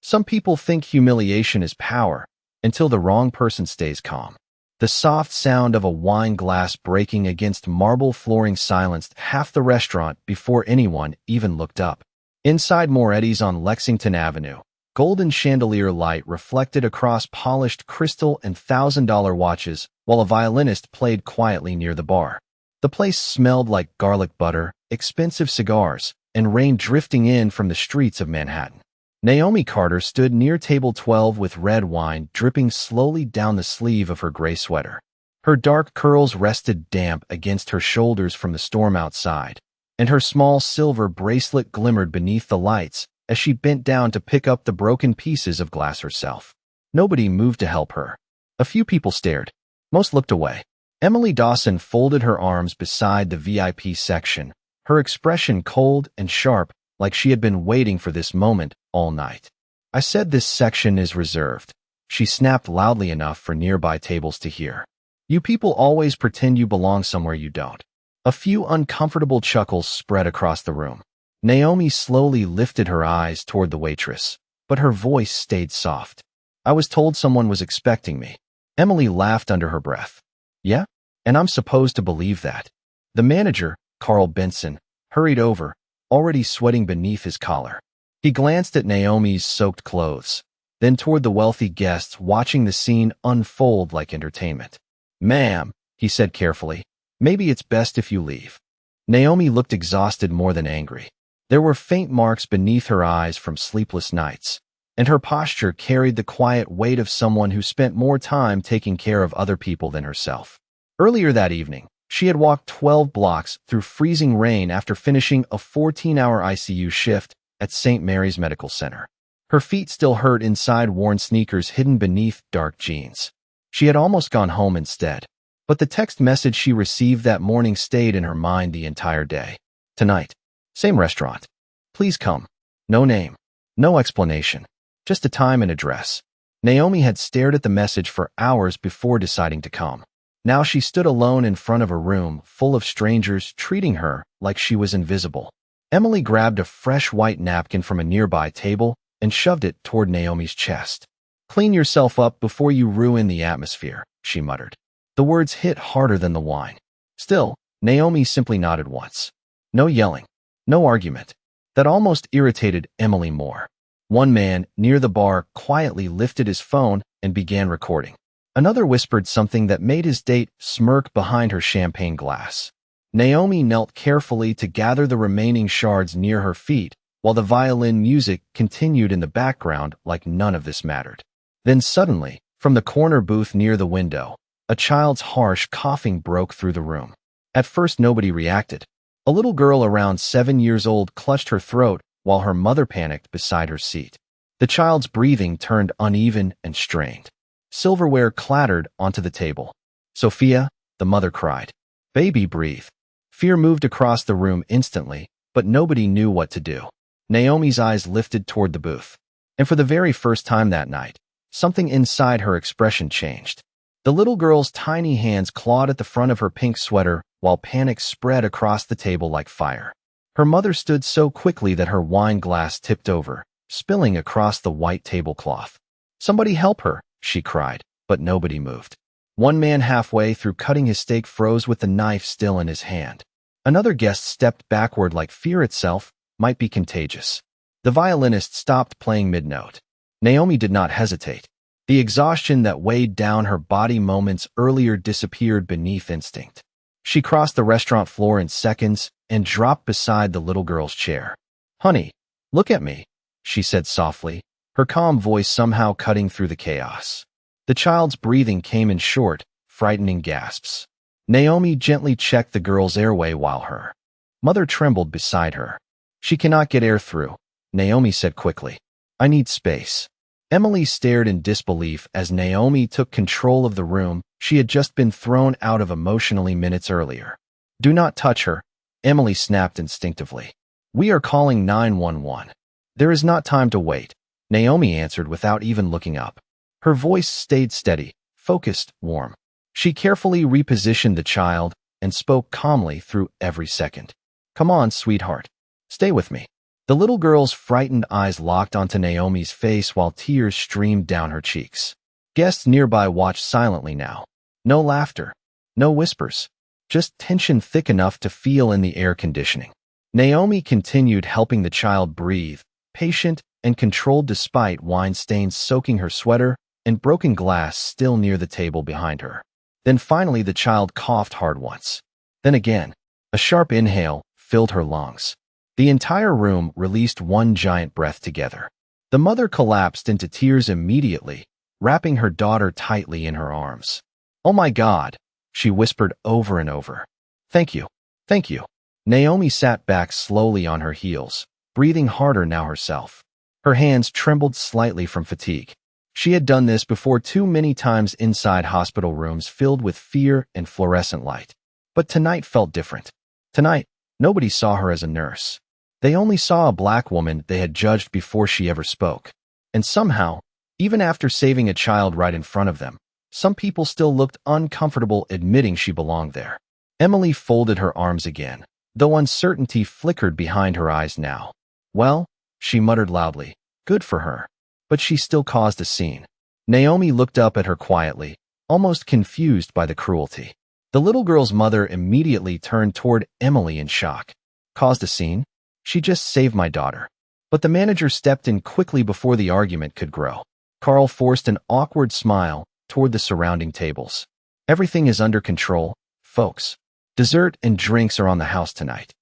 Some people think humiliation is power, until the wrong person stays calm. The soft sound of a wine glass breaking against marble flooring silenced half the restaurant before anyone even looked up. Inside Moretti's on Lexington Avenue, golden chandelier light reflected across polished crystal and $1,000 watches while a violinist played quietly near the bar. The place smelled like garlic butter, expensive cigars, and rain drifting in from the streets of Manhattan. Naomi Carter stood near table 12 with red wine dripping slowly down the sleeve of her gray sweater. Her dark curls rested damp against her shoulders from the storm outside, and her small silver bracelet glimmered beneath the lights as she bent down to pick up the broken pieces of glass herself. Nobody moved to help her. A few people stared. Most looked away. Emily Dawson folded her arms beside the VIP section, her expression cold and sharp, like she had been waiting for this moment all night. "I said this section is reserved," she snapped loudly enough for nearby tables to hear. "You people always pretend you belong somewhere you don't." A few uncomfortable chuckles spread across the room. Naomi slowly lifted her eyes toward the waitress, but her voice stayed soft. "I was told someone was expecting me." Emily laughed under her breath. "Yeah? And I'm supposed to believe that?" The manager, Carl Benson, hurried over, already sweating beneath his collar. He glanced at Naomi's soaked clothes, then toward the wealthy guests watching the scene unfold like entertainment. "Ma'am," he said carefully, "maybe it's best if you leave." Naomi looked exhausted more than angry. There were faint marks beneath her eyes from sleepless nights, and her posture carried the quiet weight of someone who spent more time taking care of other people than herself. Earlier that evening, she had walked 12 blocks through freezing rain after finishing a 14-hour ICU shift at St. Mary's Medical Center. Her feet still hurt inside worn sneakers hidden beneath dark jeans. She had almost gone home instead, but the text message she received that morning stayed in her mind the entire day. "Tonight. Same restaurant. Please come." No name. No explanation. Just a time and address. Naomi had stared at the message for hours before deciding to come. Now she stood alone in front of a room full of strangers treating her like she was invisible. Emily grabbed a fresh white napkin from a nearby table and shoved it toward Naomi's chest. "Clean yourself up before you ruin the atmosphere," she muttered. The words hit harder than the wine. Still, Naomi simply nodded once. No yelling. No argument. That almost irritated Emily more. One man, near the bar, quietly lifted his phone and began recording. Another whispered something that made his date smirk behind her champagne glass. Naomi knelt carefully to gather the remaining shards near her feet, while the violin music continued in the background like none of this mattered. Then suddenly, from the corner booth near the window, a child's harsh coughing broke through the room. At first nobody reacted. A little girl around 7 years old clutched her throat while her mother panicked beside her seat. The child's breathing turned uneven and strained. Silverware clattered onto the table. "Sophia," the mother cried. "Baby, breathe." Fear moved across the room instantly, but nobody knew what to do. Naomi's eyes lifted toward the booth. And for the very first time that night, something inside her expression changed. The little girl's tiny hands clawed at the front of her pink sweater while panic spread across the table like fire. Her mother stood so quickly that her wine glass tipped over, spilling across the white tablecloth. "Somebody help her," she cried, but nobody moved. One man halfway through cutting his steak froze with the knife still in his hand. Another guest stepped backward like fear itself might be contagious. The violinist stopped playing mid-note. Naomi did not hesitate. The exhaustion that weighed down her body moments earlier disappeared beneath instinct. She crossed the restaurant floor in seconds and dropped beside the little girl's chair. "Honey, look at me," she said softly, her calm voice somehow cutting through the chaos. The child's breathing came in short, frightening gasps. Naomi gently checked the girl's airway while her mother trembled beside her. "She cannot get air through," Naomi said quickly. "I need space." Emily stared in disbelief as Naomi took control of the room she had just been thrown out of emotionally minutes earlier. "Do not touch her," Emily snapped instinctively. "We are calling 911. "There is not time to wait," Naomi answered without even looking up. Her voice stayed steady, focused, warm. She carefully repositioned the child and spoke calmly through every second. "Come on, sweetheart. Stay with me." The little girl's frightened eyes locked onto Naomi's face while tears streamed down her cheeks. Guests nearby watched silently now. No laughter, no whispers, just tension thick enough to feel in the air conditioning. Naomi continued helping the child breathe, patient and controlled despite wine stains soaking her sweater and broken glass still near the table behind her. Then finally the child coughed hard once. Then again, a sharp inhale filled her lungs. The entire room released one giant breath together. The mother collapsed into tears immediately, wrapping her daughter tightly in her arms. "Oh my God," she whispered over and over. "Thank you. Thank you." Naomi sat back slowly on her heels, breathing harder now herself. Her hands trembled slightly from fatigue. She had done this before too many times inside hospital rooms filled with fear and fluorescent light. But tonight felt different. Tonight, nobody saw her as a nurse. They only saw a black woman they had judged before she ever spoke. And somehow, even after saving a child right in front of them, some people still looked uncomfortable admitting she belonged there. Emily folded her arms again, though uncertainty flickered behind her eyes now. "Well," she muttered loudly, "good for her." But she still caused a scene. Naomi looked up at her quietly, almost confused by the cruelty. The little girl's mother immediately turned toward Emily in shock. "Caused a scene? She just saved my daughter." But the manager stepped in quickly before the argument could grow. Carl forced an awkward smile toward the surrounding tables. "Everything is under control, folks. Dessert and drinks are on the house tonight."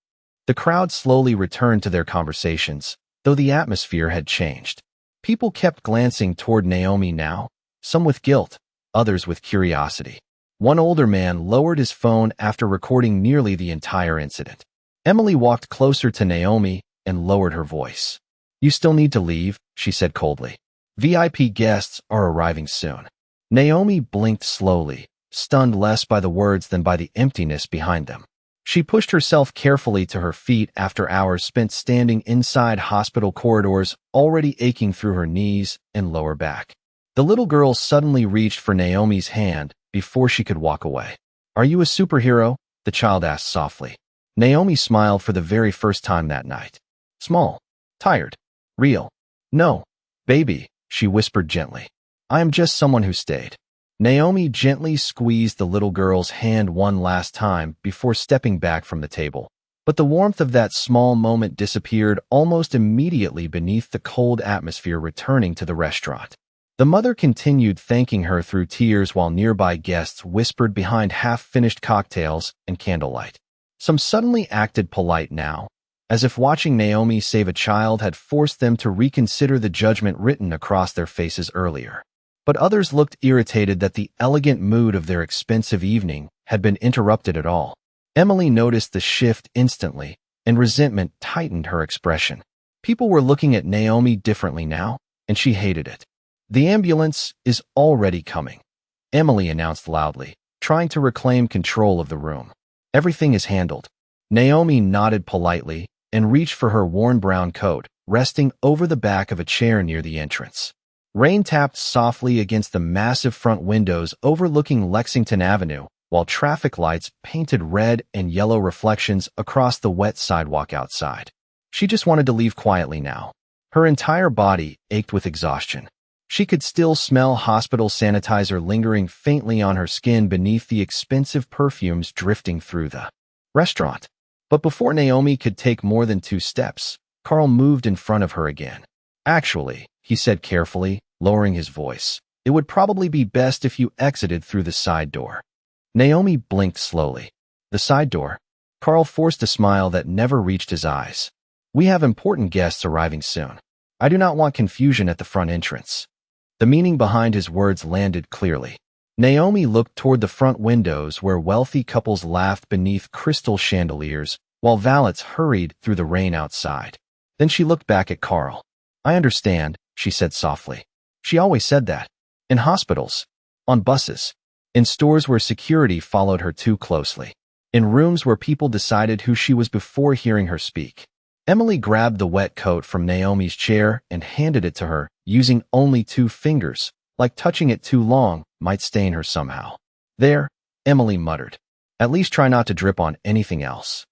The crowd slowly returned to their conversations, though the atmosphere had changed. People kept glancing toward Naomi now, some with guilt, others with curiosity. One older man lowered his phone after recording nearly the entire incident. Emily walked closer to Naomi and lowered her voice. "You still need to leave," she said coldly. "VIP guests are arriving soon." Naomi blinked slowly, stunned less by the words than by the emptiness behind them. She pushed herself carefully to her feet after hours spent standing inside hospital corridors, already aching through her knees and lower back. The little girl suddenly reached for Naomi's hand before she could walk away. "Are you a superhero?" the child asked softly. Naomi smiled for the very first time that night. "Small, tired, real. No, baby," she whispered gently. "I am just someone who stayed." Naomi gently squeezed the little girl's hand one last time before stepping back from the table. But the warmth of that small moment disappeared almost immediately beneath the cold atmosphere returning to the restaurant. The mother continued thanking her through tears while nearby guests whispered behind half-finished cocktails and candlelight. Some suddenly acted polite now, as if watching Naomi save a child had forced them to reconsider the judgment written across their faces earlier. But others looked irritated that the elegant mood of their expensive evening had been interrupted at all. Emily noticed the shift instantly, and resentment tightened her expression. People were looking at Naomi differently now, and she hated it. "The ambulance is already coming," Emily announced loudly, trying to reclaim control of the room. "Everything is handled." Naomi nodded politely and reached for her worn brown coat, resting over the back of a chair near the entrance. Rain tapped softly against the massive front windows overlooking Lexington Avenue, while traffic lights painted red and yellow reflections across the wet sidewalk outside. She just wanted to leave quietly now. Her entire body ached with exhaustion. She could still smell hospital sanitizer lingering faintly on her skin beneath the expensive perfumes drifting through the restaurant. But before Naomi could take more than 2 steps, Carl moved in front of her again. "Actually," he said carefully, lowering his voice, "it would probably be best if you exited through the side door." Naomi blinked slowly. "The side door?" Carl forced a smile that never reached his eyes. "We have important guests arriving soon. I do not want confusion at the front entrance." The meaning behind his words landed clearly. Naomi looked toward the front windows where wealthy couples laughed beneath crystal chandeliers, while valets hurried through the rain outside. Then she looked back at Carl. "I understand," she said softly. She always said that. In hospitals, on buses, in stores where security followed her too closely, in rooms where people decided who she was before hearing her speak. Emily grabbed the wet coat from Naomi's chair and handed it to her, using only 2 fingers, like touching it too long might stain her somehow. "There," Emily muttered. "At least try not to drip on anything else."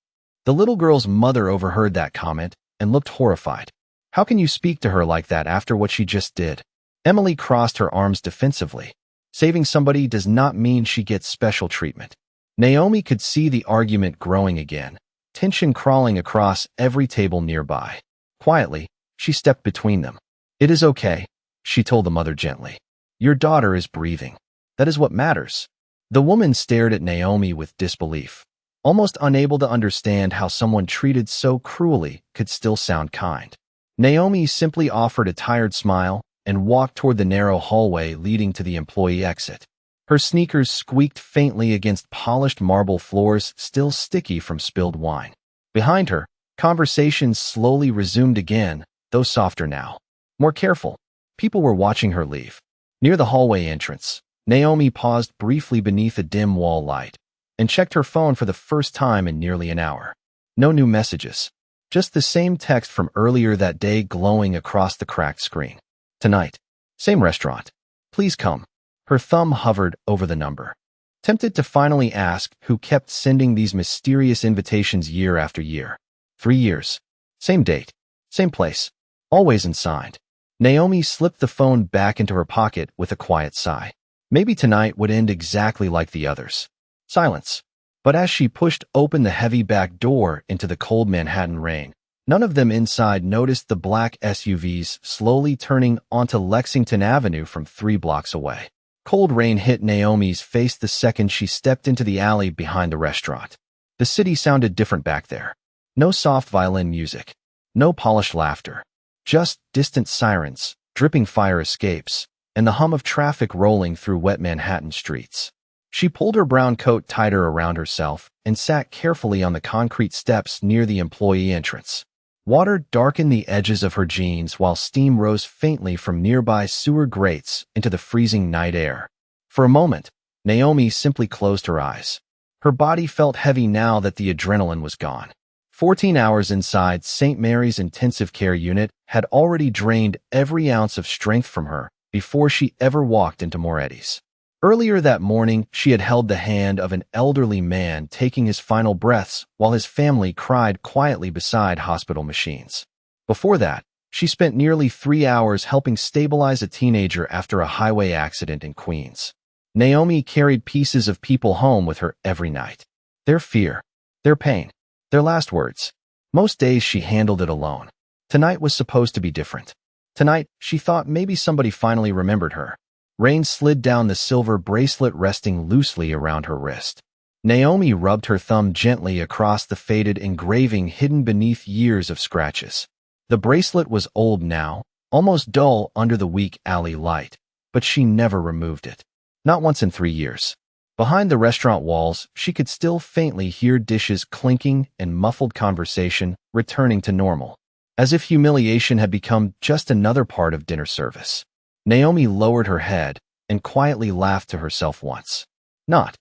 The little girl's mother overheard that comment and looked horrified. How can you speak to her like that after what she just did? Emily crossed her arms defensively. Saving somebody does not mean she gets special treatment. Naomi could see the argument growing again, tension crawling across every table nearby. Quietly, she stepped between them. It is okay, she told the mother gently. Your daughter is breathing. That is what matters. The woman stared at Naomi with disbelief, almost unable to understand how someone treated so cruelly could still sound kind. Naomi simply offered a tired smile and walked toward the narrow hallway leading to the employee exit. Her sneakers squeaked faintly against polished marble floors still sticky from spilled wine. Behind her, conversations slowly resumed again, though softer now. More careful. People were watching her leave. Near the hallway entrance, Naomi paused briefly beneath a dim wall light and checked her phone for the first time in nearly an hour. No new messages. Just the same text from earlier that day glowing across the cracked screen. Tonight. Same restaurant. Please come. Her thumb hovered over the number. Tempted to finally ask who kept sending these mysterious invitations year after year. 3 years. Same date. Same place. Always unsigned. Naomi slipped the phone back into her pocket with a quiet sigh. Maybe tonight would end exactly like the others. Silence. But as she pushed open the heavy back door into the cold Manhattan rain, none of them inside noticed the black SUVs slowly turning onto Lexington Avenue from 3 blocks away. Cold rain hit Naomi's face the second she stepped into the alley behind the restaurant. The city sounded different back there. No soft violin music. No polished laughter. Just distant sirens, dripping fire escapes, and the hum of traffic rolling through wet Manhattan streets. She pulled her brown coat tighter around herself and sat carefully on the concrete steps near the employee entrance. Water darkened the edges of her jeans while steam rose faintly from nearby sewer grates into the freezing night air. For a moment, Naomi simply closed her eyes. Her body felt heavy now that the adrenaline was gone. 14 hours inside St. Mary's intensive care unit had already drained every ounce of strength from her before she ever walked into Moretti's. Earlier that morning, she had held the hand of an elderly man taking his final breaths while his family cried quietly beside hospital machines. Before that, she spent nearly 3 hours helping stabilize a teenager after a highway accident in Queens. Naomi carried pieces of people home with her every night. Their fear, their pain, their last words. Most days she handled it alone. Tonight was supposed to be different. Tonight, she thought maybe somebody finally remembered her. Rain slid down the silver bracelet resting loosely around her wrist. Naomi rubbed her thumb gently across the faded engraving hidden beneath years of scratches. The bracelet was old now, almost dull under the weak alley light, but she never removed it. Not once in 3 years. Behind the restaurant walls, she could still faintly hear dishes clinking and muffled conversation returning to normal, as if humiliation had become just another part of dinner service. Naomi lowered her head and quietly laughed to herself once. Not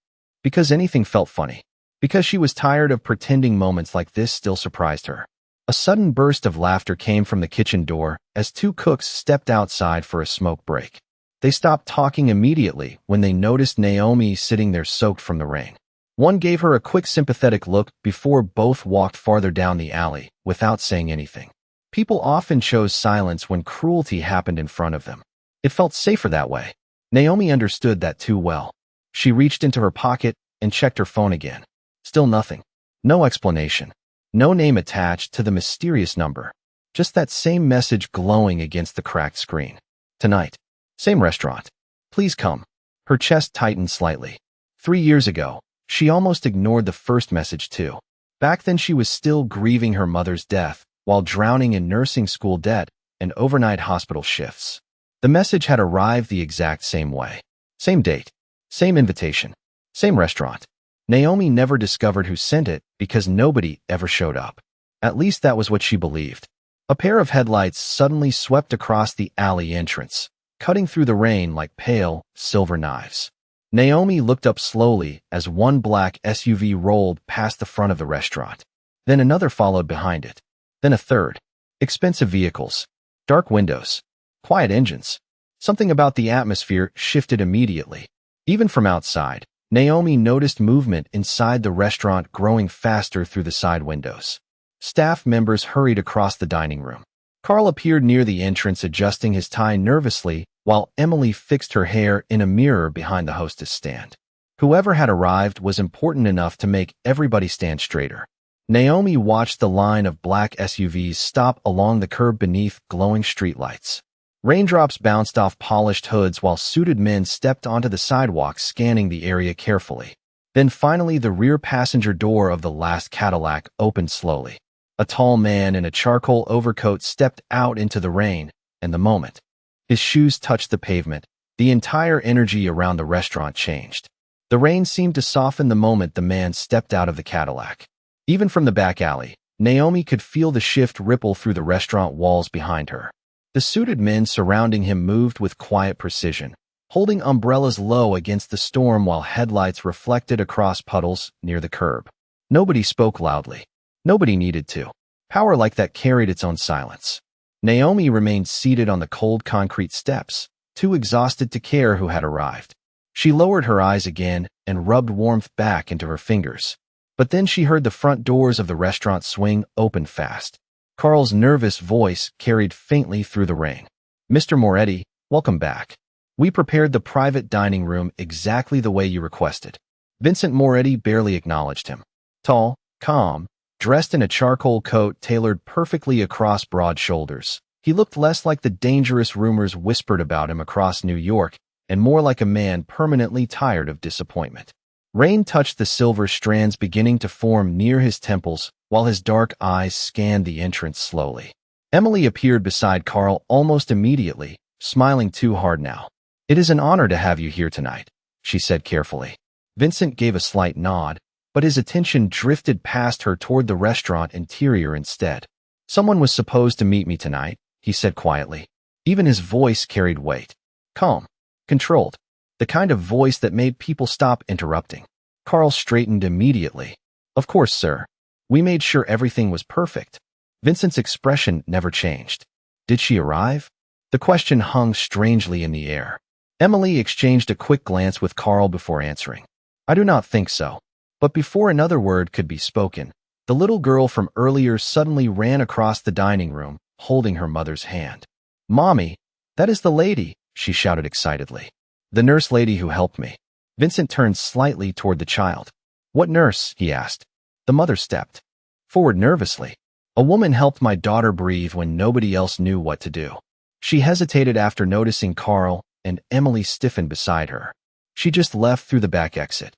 because anything felt funny, because she was tired of pretending moments like this still surprised her. A sudden burst of laughter came from the kitchen door as 2 cooks stepped outside for a smoke break. They stopped talking immediately when they noticed Naomi sitting there soaked from the rain. One gave her a quick sympathetic look before both walked farther down the alley without saying anything. People often chose silence when cruelty happened in front of them. It felt safer that way. Naomi understood that too well. She reached into her pocket and checked her phone again. Still nothing. No explanation. No name attached to the mysterious number. Just that same message glowing against the cracked screen. Tonight. Same restaurant. Please come. Her chest tightened slightly. 3 years ago, she almost ignored the first message too. Back then she was still grieving her mother's death while drowning in nursing school debt and overnight hospital shifts. The message had arrived the exact same way. Same date. Same invitation. Same restaurant. Naomi never discovered who sent it because nobody ever showed up. At least that was what she believed. A pair of headlights suddenly swept across the alley entrance, cutting through the rain like pale, silver knives. Naomi looked up slowly as one black SUV rolled past the front of the restaurant. Then another followed behind it. Then a third. Expensive vehicles. Dark windows. Quiet engines. Something about the atmosphere shifted immediately. Even from outside, Naomi noticed movement inside the restaurant growing faster through the side windows. Staff members hurried across the dining room. Carl appeared near the entrance, adjusting his tie nervously, while Emily fixed her hair in a mirror behind the hostess stand. Whoever had arrived was important enough to make everybody stand straighter. Naomi watched the line of black SUVs stop along the curb beneath glowing streetlights. Raindrops bounced off polished hoods while suited men stepped onto the sidewalk, scanning the area carefully. Then finally the rear passenger door of the last Cadillac opened slowly. A tall man in a charcoal overcoat stepped out into the rain, and the moment his shoes touched the pavement, the entire energy around the restaurant changed. The rain seemed to soften the moment the man stepped out of the Cadillac. Even from the back alley, Naomi could feel the shift ripple through the restaurant walls behind her. The suited men surrounding him moved with quiet precision, holding umbrellas low against the storm while headlights reflected across puddles near the curb. Nobody spoke loudly. Nobody needed to. Power like that carried its own silence. Naomi remained seated on the cold concrete steps, too exhausted to care who had arrived. She lowered her eyes again and rubbed warmth back into her fingers. But then she heard the front doors of the restaurant swing open fast. Carl's nervous voice carried faintly through the rain. "Mr. Moretti, welcome back. We prepared the private dining room exactly the way you requested." Vincent Moretti barely acknowledged him. Tall, calm, dressed in a charcoal coat tailored perfectly across broad shoulders, he looked less like the dangerous rumors whispered about him across New York and more like a man permanently tired of disappointment. Rain touched the silver strands beginning to form near his temples while his dark eyes scanned the entrance slowly. Emily appeared beside Carl almost immediately, smiling too hard now. "It is an honor to have you here tonight," she said carefully. Vincent gave a slight nod, but his attention drifted past her toward the restaurant interior instead. "Someone was supposed to meet me tonight," he said quietly. Even his voice carried weight. Calm, controlled, the kind of voice that made people stop interrupting. Carl straightened immediately. "Of course, sir. We made sure everything was perfect." Vincent's expression never changed. "Did she arrive?" The question hung strangely in the air. Emily exchanged a quick glance with Carl before answering. "I do not think so." But before another word could be spoken, the little girl from earlier suddenly ran across the dining room, holding her mother's hand. "Mommy, that is the lady," she shouted excitedly. "The nurse lady who helped me." Vincent turned slightly toward the child. "What nurse?" he asked. The mother stepped forward nervously. "A woman helped my daughter breathe when nobody else knew what to do." She hesitated after noticing Carl, and Emily stiffened beside her. "She just left through the back exit."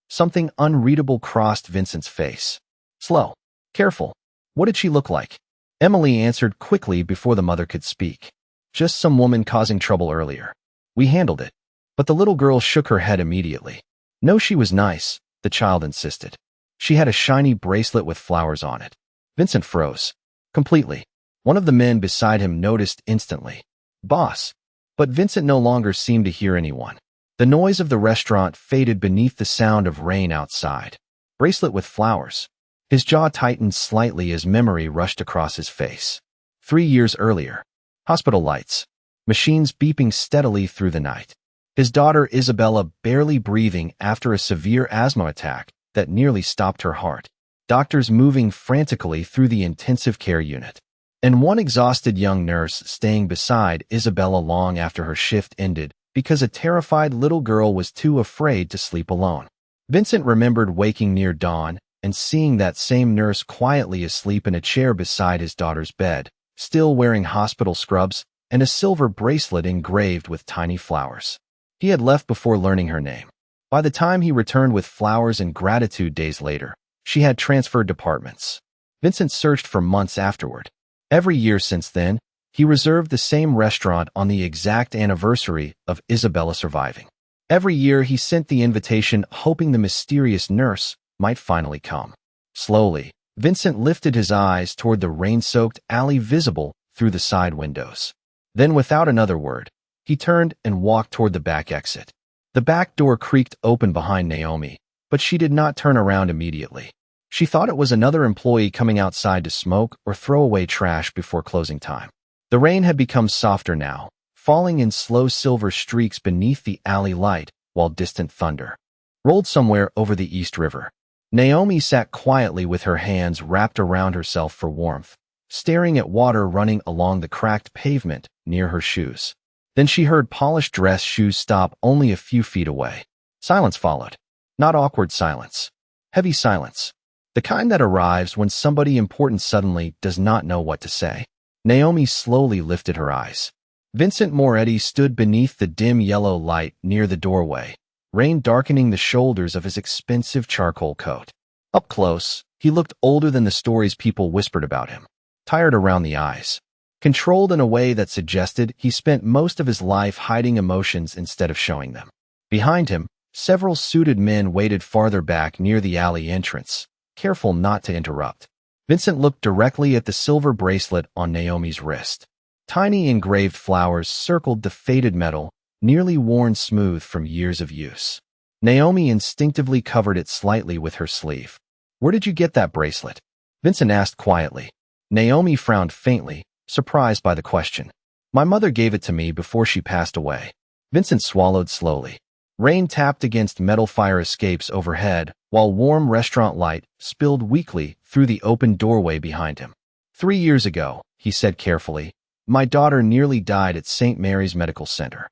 Something unreadable crossed Vincent's face. "Slow. Careful. What did she look like?" Emily answered quickly before the mother could speak. "Just some woman causing trouble earlier. We handled it." But the little girl shook her head immediately. "No, she was nice," the child insisted. "She had a shiny bracelet with flowers on it." Vincent froze. Completely. One of the men beside him noticed instantly. "Boss." But Vincent no longer seemed to hear anyone. The noise of the restaurant faded beneath the sound of rain outside. Bracelet with flowers. His jaw tightened slightly as memory rushed across his face. 3 years earlier. Hospital lights. Machines beeping steadily through the night. His daughter Isabella barely breathing after a severe asthma attack that nearly stopped her heart. Doctors moving frantically through the intensive care unit. And one exhausted young nurse staying beside Isabella long after her shift ended because a terrified little girl was too afraid to sleep alone. Vincent remembered waking near dawn and seeing that same nurse quietly asleep in a chair beside his daughter's bed, still wearing hospital scrubs and a silver bracelet engraved with tiny flowers. He had left before learning her name. By the time he returned with flowers and gratitude days later, she had transferred departments. Vincent searched for months afterward. Every year since then, he reserved the same restaurant on the exact anniversary of Isabella surviving. Every year he sent the invitation hoping the mysterious nurse might finally come. Slowly, Vincent lifted his eyes toward the rain-soaked alley visible through the side windows. Then without another word, he turned and walked toward the back exit. The back door creaked open behind Naomi, but she did not turn around immediately. She thought it was another employee coming outside to smoke or throw away trash before closing time. The rain had become softer now, falling in slow silver streaks beneath the alley light while distant thunder rolled somewhere over the East River. Naomi sat quietly with her hands wrapped around herself for warmth, staring at water running along the cracked pavement near her shoes. Then she heard polished dress shoes stop only a few feet away. Silence followed. Not awkward silence. Heavy silence. The kind that arrives when somebody important suddenly does not know what to say. Naomi slowly lifted her eyes. Vincent Moretti stood beneath the dim yellow light near the doorway, rain darkening the shoulders of his expensive charcoal coat. Up close, he looked older than the stories people whispered about him. Tired around the eyes. Controlled in a way that suggested he spent most of his life hiding emotions instead of showing them. Behind him, several suited men waited farther back near the alley entrance, careful not to interrupt. Vincent looked directly at the silver bracelet on Naomi's wrist. Tiny engraved flowers circled the faded metal, nearly worn smooth from years of use. Naomi instinctively covered it slightly with her sleeve. "Where did you get that bracelet?" Vincent asked quietly. Naomi frowned faintly, surprised by the question. "My mother gave it to me before she passed away." Vincent swallowed slowly. Rain tapped against metal fire escapes overhead, while warm restaurant light spilled weakly through the open doorway behind him. 3 years ago, he said carefully, "my daughter nearly died at St. Mary's Medical Center."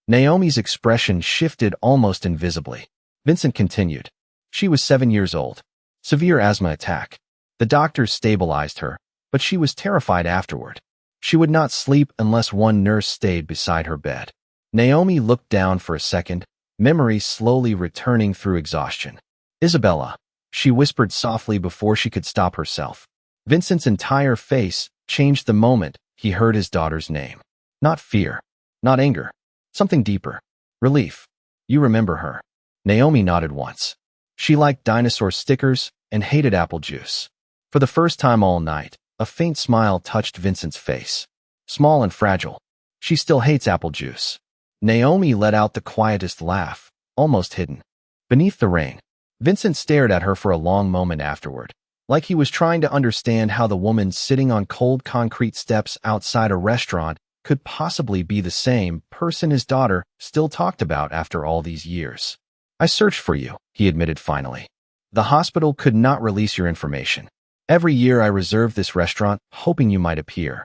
Naomi's expression shifted almost invisibly. Vincent continued. "She was 7 years old. Severe asthma attack. The doctors stabilized her, but she was terrified afterward. She would not sleep unless one nurse stayed beside her bed." Naomi looked down for a second, memory slowly returning through exhaustion. "Isabella," she whispered softly before she could stop herself. Vincent's entire face changed the moment he heard his daughter's name. Not fear, not anger, something deeper. Relief. "You remember her?" Naomi nodded once. She liked dinosaur stickers and hated apple juice. For the first time all night, a faint smile touched Vincent's face. Small and fragile. "She still hates apple juice." Naomi let out the quietest laugh, almost hidden. Beneath the rain, Vincent stared at her for a long moment afterward, like he was trying to understand how the woman sitting on cold concrete steps outside a restaurant could possibly be the same person his daughter still talked about after all these years. "I searched for you," he admitted finally. "The hospital could not release your information. Every year I reserved this restaurant, hoping you might appear."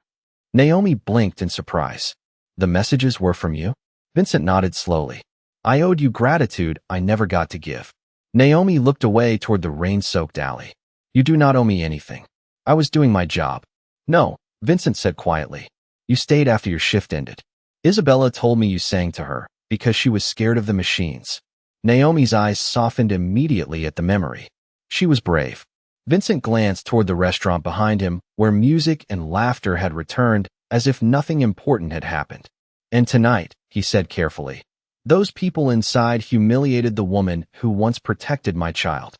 Naomi blinked in surprise. "The messages were from you?" Vincent nodded slowly. "I owed you gratitude I never got to give." Naomi looked away toward the rain-soaked alley. "You do not owe me anything. I was doing my job." "No," Vincent said quietly. "You stayed after your shift ended. Isabella told me you sang to her, because she was scared of the machines." Naomi's eyes softened immediately at the memory. She was brave. Vincent glanced toward the restaurant behind him, where music and laughter had returned, as if nothing important had happened. "And tonight," he said carefully, "those people inside humiliated the woman who once protected my child."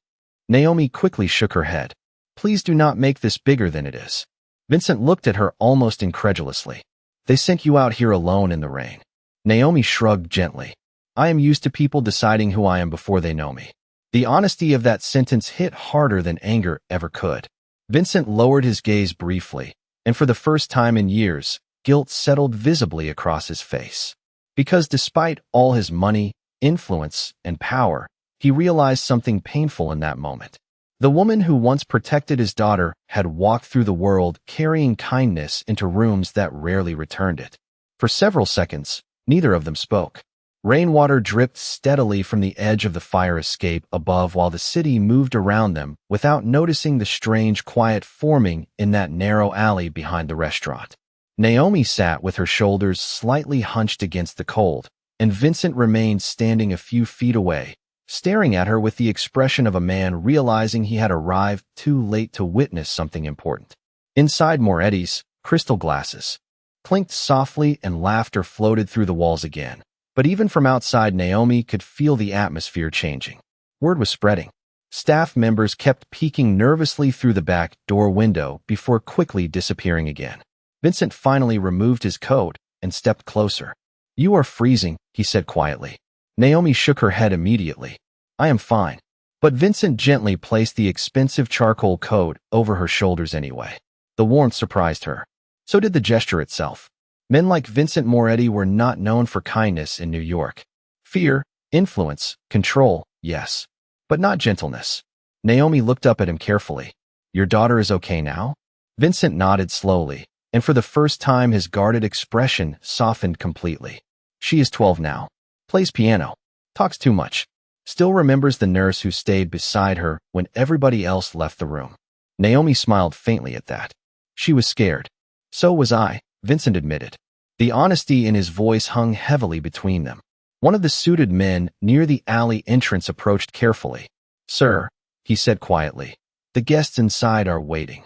Naomi quickly shook her head. "Please do not make this bigger than it is." Vincent looked at her almost incredulously. "They sent you out here alone in the rain." Naomi shrugged gently. "I am used to people deciding who I am before they know me." The honesty of that sentence hit harder than anger ever could. Vincent lowered his gaze briefly, and for the first time in years, guilt settled visibly across his face. Because despite all his money, influence, and power, he realized something painful in that moment. The woman who once protected his daughter had walked through the world carrying kindness into rooms that rarely returned it. For several seconds, neither of them spoke. Rainwater dripped steadily from the edge of the fire escape above while the city moved around them without noticing the strange quiet forming in that narrow alley behind the restaurant. Naomi sat with her shoulders slightly hunched against the cold, and Vincent remained standing a few feet away, staring at her with the expression of a man realizing he had arrived too late to witness something important. Inside Moretti's, crystal glasses clinked softly and laughter floated through the walls again. But even from outside, Naomi could feel the atmosphere changing. Word was spreading. Staff members kept peeking nervously through the back door window before quickly disappearing again. Vincent finally removed his coat and stepped closer. "You are freezing," he said quietly. Naomi shook her head immediately. "I am fine." But Vincent gently placed the expensive charcoal coat over her shoulders anyway. The warmth surprised her. So did the gesture itself. Men like Vincent Moretti were not known for kindness in New York. Fear, influence, control, yes. But not gentleness. Naomi looked up at him carefully. Your daughter is okay now? Vincent nodded slowly, and for the first time his guarded expression softened completely. She is 12 now. Plays piano. Talks too much. Still remembers the nurse who stayed beside her when everybody else left the room. Naomi smiled faintly at that. She was scared. So was I, Vincent admitted. The honesty in his voice hung heavily between them. One of the suited men near the alley entrance approached carefully. Sir, he said quietly, the guests inside are waiting.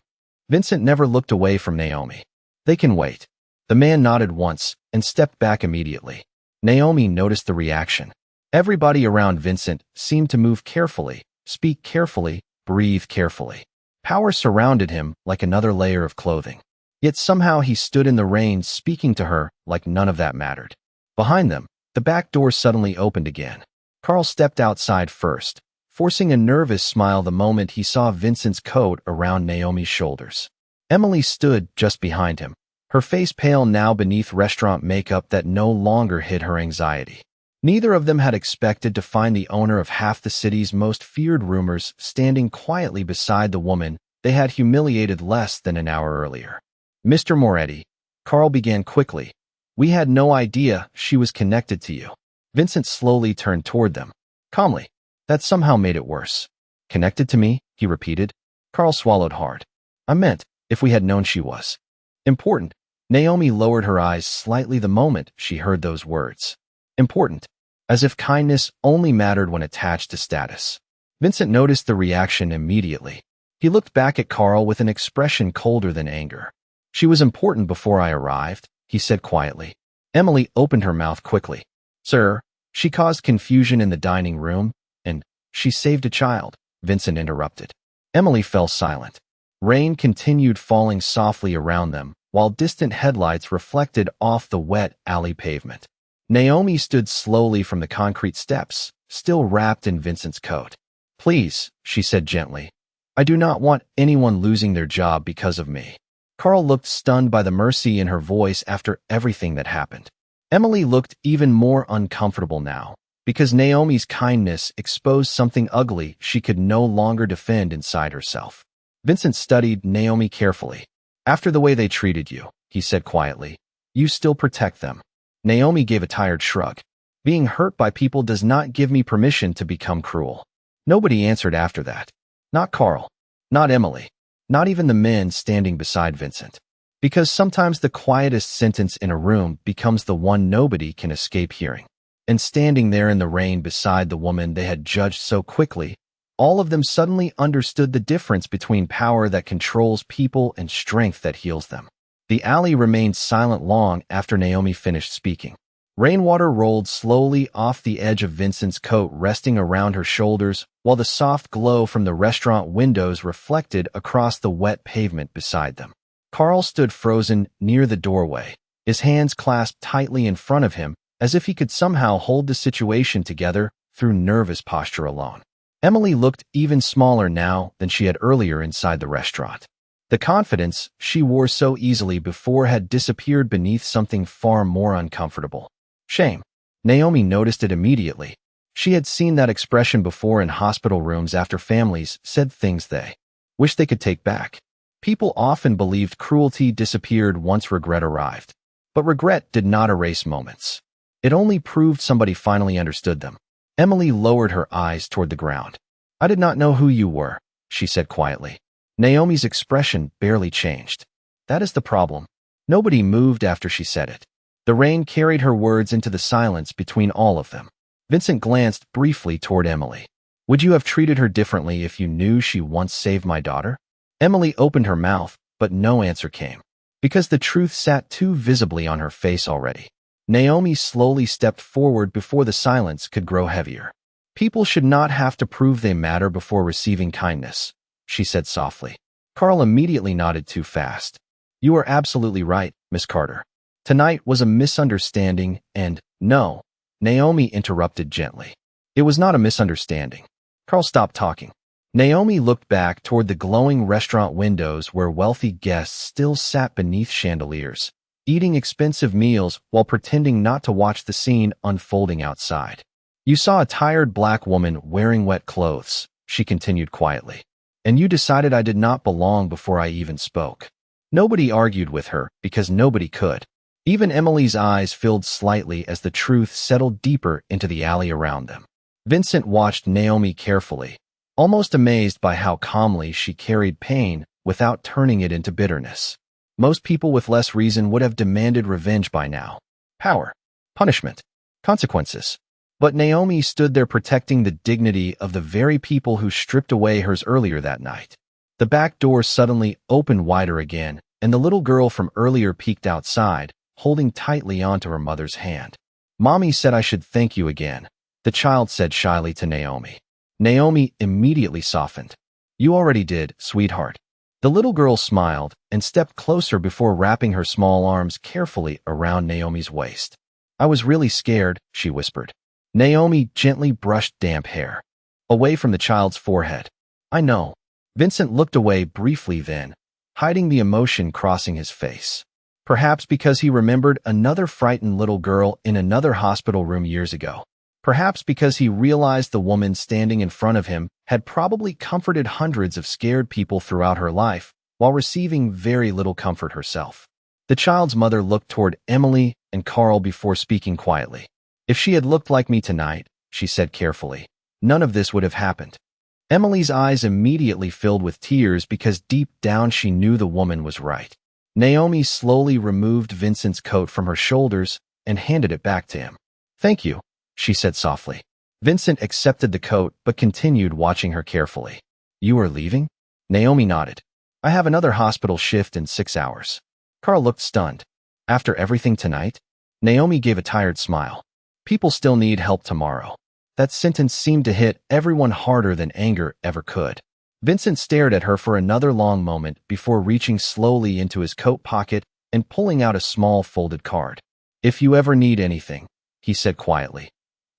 Vincent never looked away from Naomi. They can wait. The man nodded once and stepped back immediately. Naomi noticed the reaction. Everybody around Vincent seemed to move carefully, speak carefully, breathe carefully. Power surrounded him like another layer of clothing. Yet somehow he stood in the rain speaking to her like none of that mattered. Behind them, the back door suddenly opened again. Carl stepped outside first, forcing a nervous smile the moment he saw Vincent's coat around Naomi's shoulders. Emily stood just behind him, her face pale now beneath restaurant makeup that no longer hid her anxiety. Neither of them had expected to find the owner of half the city's most feared rumors standing quietly beside the woman they had humiliated less than an hour earlier. Mr. Moretti, Carl began quickly. We had no idea she was connected to you. Vincent slowly turned toward them. Calmly. That somehow made it worse. Connected to me, he repeated. Carl swallowed hard. I meant, if we had known she was. Important. Naomi lowered her eyes slightly the moment she heard those words. Important. As if kindness only mattered when attached to status. Vincent noticed the reaction immediately. He looked back at Carl with an expression colder than anger. She was important before I arrived, he said quietly. Emily opened her mouth quickly. Sir, she caused confusion in the dining room, and she saved a child, Vincent interrupted. Emily fell silent. Rain continued falling softly around them, while distant headlights reflected off the wet alley pavement. Naomi stood slowly from the concrete steps, still wrapped in Vincent's coat. Please, she said gently. I do not want anyone losing their job because of me. Carl looked stunned by the mercy in her voice after everything that happened. Emily looked even more uncomfortable now, because Naomi's kindness exposed something ugly she could no longer defend inside herself. Vincent studied Naomi carefully. After the way they treated you, he said quietly, you still protect them. Naomi gave a tired shrug. Being hurt by people does not give me permission to become cruel. Nobody answered after that. Not Carl. Not Emily. Not even the men standing beside Vincent. Because sometimes the quietest sentence in a room becomes the one nobody can escape hearing. And standing there in the rain beside the woman they had judged so quickly, all of them suddenly understood the difference between power that controls people and strength that heals them. The alley remained silent long after Naomi finished speaking. Rainwater rolled slowly off the edge of Vincent's coat, resting around her shoulders, while the soft glow from the restaurant windows reflected across the wet pavement beside them. Carl stood frozen near the doorway, his hands clasped tightly in front of him, as if he could somehow hold the situation together through nervous posture alone. Emily looked even smaller now than she had earlier inside the restaurant. The confidence she wore so easily before had disappeared beneath something far more uncomfortable. Shame. Naomi noticed it immediately. She had seen that expression before in hospital rooms after families said things they wished they could take back. People often believed cruelty disappeared once regret arrived. But regret did not erase moments. It only proved somebody finally understood them. Emily lowered her eyes toward the ground. I did not know who you were, she said quietly. Naomi's expression barely changed. That is the problem. Nobody moved after she said it. The rain carried her words into the silence between all of them. Vincent glanced briefly toward Emily. Would you have treated her differently if you knew she once saved my daughter? Emily opened her mouth, but no answer came. Because the truth sat too visibly on her face already. Naomi slowly stepped forward before the silence could grow heavier. People should not have to prove they matter before receiving kindness, she said softly. Carl immediately nodded too fast. You are absolutely right, Miss Carter. Tonight was a misunderstanding and, no, Naomi interrupted gently. It was not a misunderstanding. Carl stopped talking. Naomi looked back toward the glowing restaurant windows where wealthy guests still sat beneath chandeliers, eating expensive meals while pretending not to watch the scene unfolding outside. You saw a tired black woman wearing wet clothes, she continued quietly. And you decided I did not belong before I even spoke. Nobody argued with her because nobody could. Even Emily's eyes filled slightly as the truth settled deeper into the alley around them. Vincent watched Naomi carefully, almost amazed by how calmly she carried pain without turning it into bitterness. Most people with less reason would have demanded revenge by now. Power, punishment, consequences. But Naomi stood there protecting the dignity of the very people who stripped away hers earlier that night. The back door suddenly opened wider again, and the little girl from earlier peeked outside, holding tightly onto her mother's hand. Mommy said I should thank you again, the child said shyly to Naomi. Naomi immediately softened. You already did, sweetheart. The little girl smiled and stepped closer before wrapping her small arms carefully around Naomi's waist. I was really scared, she whispered. Naomi gently brushed damp hair away from the child's forehead. I know. Vincent looked away briefly then, hiding the emotion crossing his face. Perhaps because he remembered another frightened little girl in another hospital room years ago. Perhaps because he realized the woman standing in front of him had probably comforted hundreds of scared people throughout her life, while receiving very little comfort herself. The child's mother looked toward Emily and Carl before speaking quietly. If she had looked like me tonight, she said carefully, none of this would have happened. Emily's eyes immediately filled with tears because deep down she knew the woman was right. Naomi slowly removed Vincent's coat from her shoulders and handed it back to him. Thank you, she said softly. Vincent accepted the coat but continued watching her carefully. You are leaving? Naomi nodded. I have another hospital shift in 6 hours. Carl looked stunned. After everything tonight? Naomi gave a tired smile. People still need help tomorrow. That sentence seemed to hit everyone harder than anger ever could. Vincent stared at her for another long moment before reaching slowly into his coat pocket and pulling out a small folded card. If you ever need anything, he said quietly.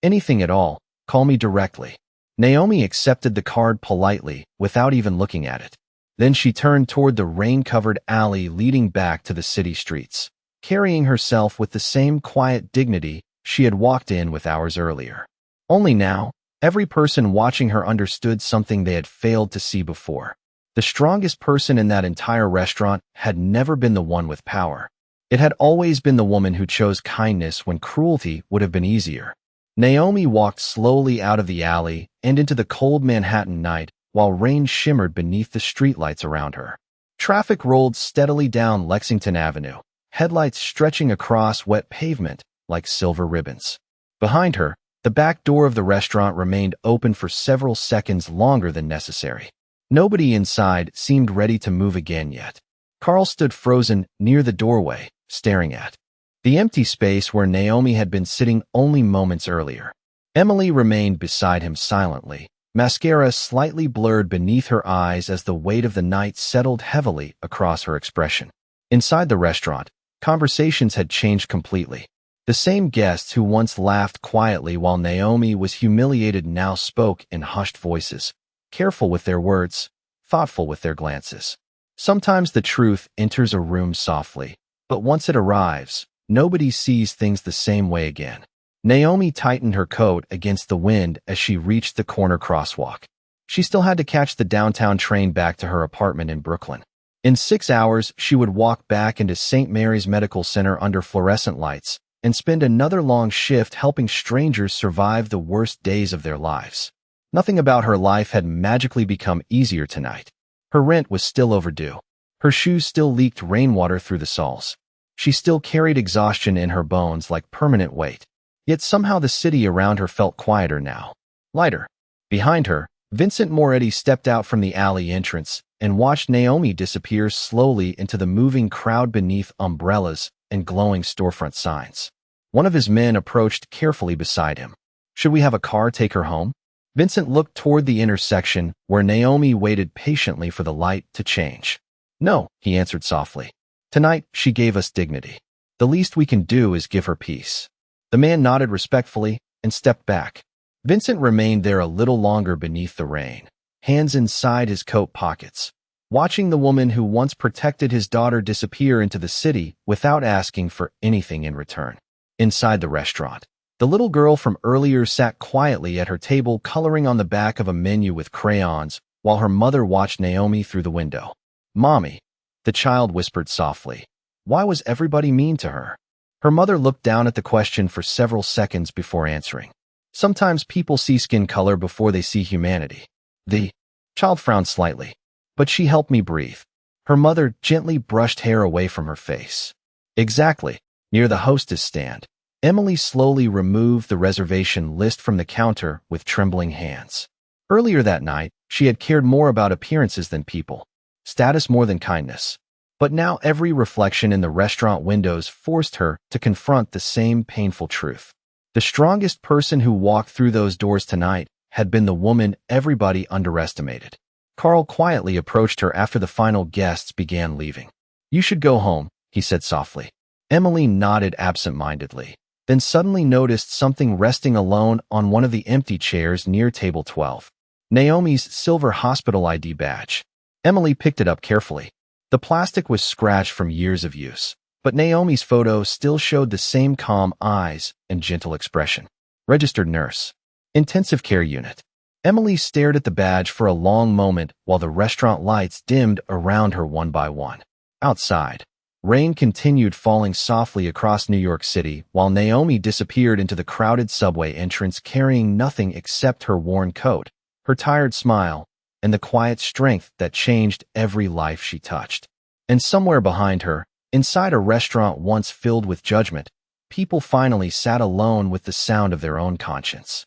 Anything at all, call me directly. Naomi accepted the card politely without even looking at it. Then she turned toward the rain-covered alley leading back to the city streets, carrying herself with the same quiet dignity she had walked in with hours earlier. Only now, every person watching her understood something they had failed to see before. The strongest person in that entire restaurant had never been the one with power. It had always been the woman who chose kindness when cruelty would have been easier. Naomi walked slowly out of the alley and into the cold Manhattan night while rain shimmered beneath the streetlights around her. Traffic rolled steadily down Lexington Avenue, headlights stretching across wet pavement like silver ribbons. Behind her, the back door of the restaurant remained open for several seconds longer than necessary. Nobody inside seemed ready to move again yet. Carl stood frozen near the doorway, staring at the empty space where Naomi had been sitting only moments earlier. Emily remained beside him silently, mascara slightly blurred beneath her eyes as the weight of the night settled heavily across her expression. Inside the restaurant, conversations had changed completely. The same guests who once laughed quietly while Naomi was humiliated now spoke in hushed voices, careful with their words, thoughtful with their glances. Sometimes the truth enters a room softly, but once it arrives, nobody sees things the same way again. Naomi tightened her coat against the wind as she reached the corner crosswalk. She still had to catch the downtown train back to her apartment in Brooklyn. In 6 hours, she would walk back into St. Mary's Medical Center under fluorescent lights and spend another long shift helping strangers survive the worst days of their lives. Nothing about her life had magically become easier tonight. Her rent was still overdue. Her shoes still leaked rainwater through the soles. She still carried exhaustion in her bones like permanent weight. Yet somehow the city around her felt quieter now, lighter. Behind her, Vincent Moretti stepped out from the alley entrance and watched Naomi disappear slowly into the moving crowd beneath umbrellas and glowing storefront signs. One of his men approached carefully beside him. Should we have a car take her home? Vincent looked toward the intersection where Naomi waited patiently for the light to change. No, he answered softly. Tonight, she gave us dignity. The least we can do is give her peace. The man nodded respectfully and stepped back. Vincent remained there a little longer beneath the rain, hands inside his coat pockets, watching the woman who once protected his daughter disappear into the city without asking for anything in return. Inside the restaurant, The little girl from earlier sat quietly at her table coloring on the back of a menu with crayons while her mother watched Naomi through the window. "Mommy," the child whispered softly. Why was everybody mean to her? Her mother looked down at the question for several seconds before answering. "Sometimes people see skin color before they see humanity." The child frowned slightly, but she helped me breathe. Her mother gently brushed hair away from her face. "Exactly." Near the hostess stand, Emily slowly removed the reservation list from the counter with trembling hands. Earlier that night, she had cared more about appearances than people, status more than kindness. But now every reflection in the restaurant windows forced her to confront the same painful truth. The strongest person who walked through those doors tonight had been the woman everybody underestimated. Carl quietly approached her after the final guests began leaving. "You should go home," he said softly. Emily nodded absent-mindedly, then suddenly noticed something resting alone on one of the empty chairs near table 12. Naomi's silver hospital ID badge. Emily picked it up carefully. The plastic was scratched from years of use, but Naomi's photo still showed the same calm eyes and gentle expression. Registered nurse. Intensive care unit. Emily stared at the badge for a long moment while the restaurant lights dimmed around her one by one. Outside, rain continued falling softly across New York City while Naomi disappeared into the crowded subway entrance carrying nothing except her worn coat, her tired smile, and the quiet strength that changed every life she touched. And somewhere behind her, inside a restaurant once filled with judgment, people finally sat alone with the sound of their own conscience.